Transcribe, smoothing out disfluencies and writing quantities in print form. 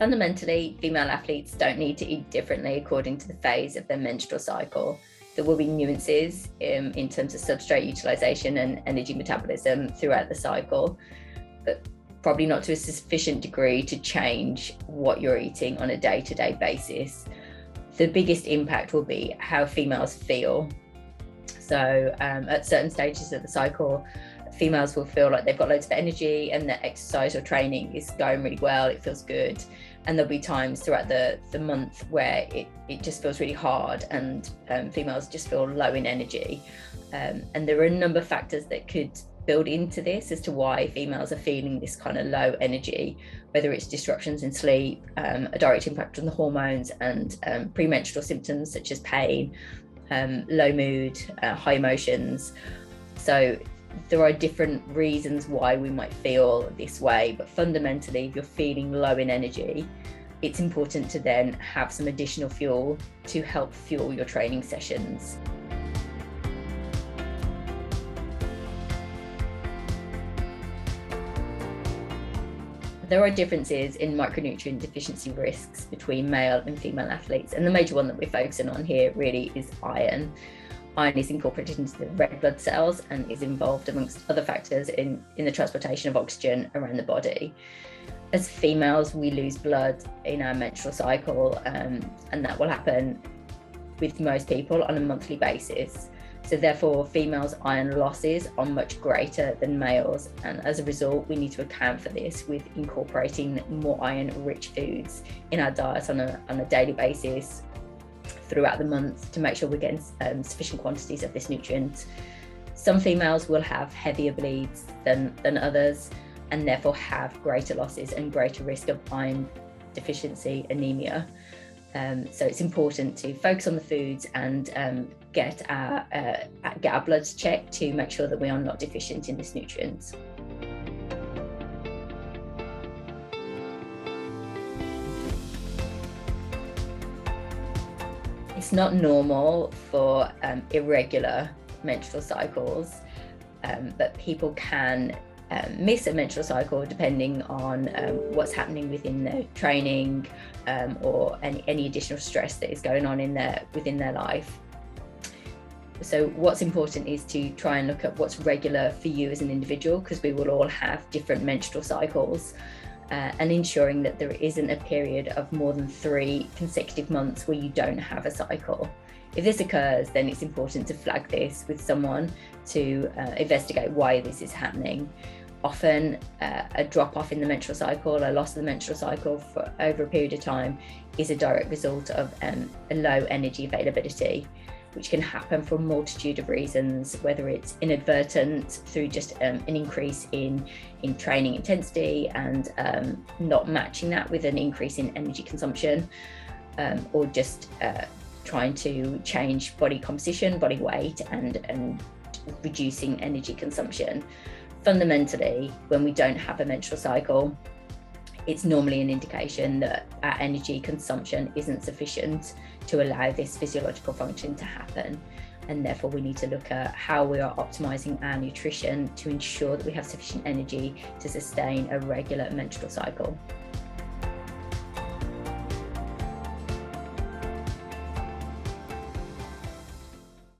Fundamentally, female athletes don't need to eat differently according to the phase of their menstrual cycle. There will be nuances in terms of substrate utilization and energy metabolism throughout the cycle, but probably not to a sufficient degree to change what you're eating on a day-to-day basis. The biggest impact will be how females feel. So at certain stages of the cycle, females will feel like they've got loads of energy and their exercise or training is going really well, it feels good. And there'll be times throughout the month where it just feels really hard and females just feel low in energy. And there are a number of factors that could build into this as to why females are feeling this kind of low energy, whether it's disruptions in sleep, a direct impact on the hormones, and premenstrual symptoms such as pain, low mood, high emotions. So there are different reasons why we might feel this way, but fundamentally, if you're feeling low in energy, it's important to then have some additional fuel to help fuel your training sessions. There are differences in micronutrient deficiency risks between male and female athletes, and the major one that we're focusing on here really is iron. Iron is incorporated into the red blood cells and is involved, amongst other factors, in the transportation of oxygen around the body. As females, we lose blood in our menstrual cycle, and that will happen with most people on a monthly basis. So therefore, females' iron losses are much greater than males, and as a result, we need to account for this with incorporating more iron-rich foods in our diet on a daily basis throughout the month to make sure we're getting sufficient quantities of this nutrient. Some females will have heavier bleeds than others, and therefore have greater losses and greater risk of iron deficiency anemia. So it's important to focus on the foods and get our bloods checked to make sure that we are not deficient in this nutrient. It's not normal for irregular menstrual cycles, but people can miss a menstrual cycle depending on what's happening within their training or any additional stress that is going on within their life. So what's important is to try and look at what's regular for you as an individual, because we will all have different menstrual cycles, and ensuring that there isn't a period of more than 3 consecutive months where you don't have a cycle. If this occurs, then it's important to flag this with someone to investigate why this is happening. Often a drop off in the menstrual cycle, a loss of the menstrual cycle for over a period of time, is a direct result of a low energy availability, which can happen for a multitude of reasons, whether it's inadvertent through just an increase in training intensity and not matching that with an increase in energy consumption, or just trying to change body composition, body weight, and reducing energy consumption. Fundamentally, when we don't have a menstrual cycle, it's normally an indication that our energy consumption isn't sufficient to allow this physiological function to happen. And therefore, we need to look at how we are optimizing our nutrition to ensure that we have sufficient energy to sustain a regular menstrual cycle.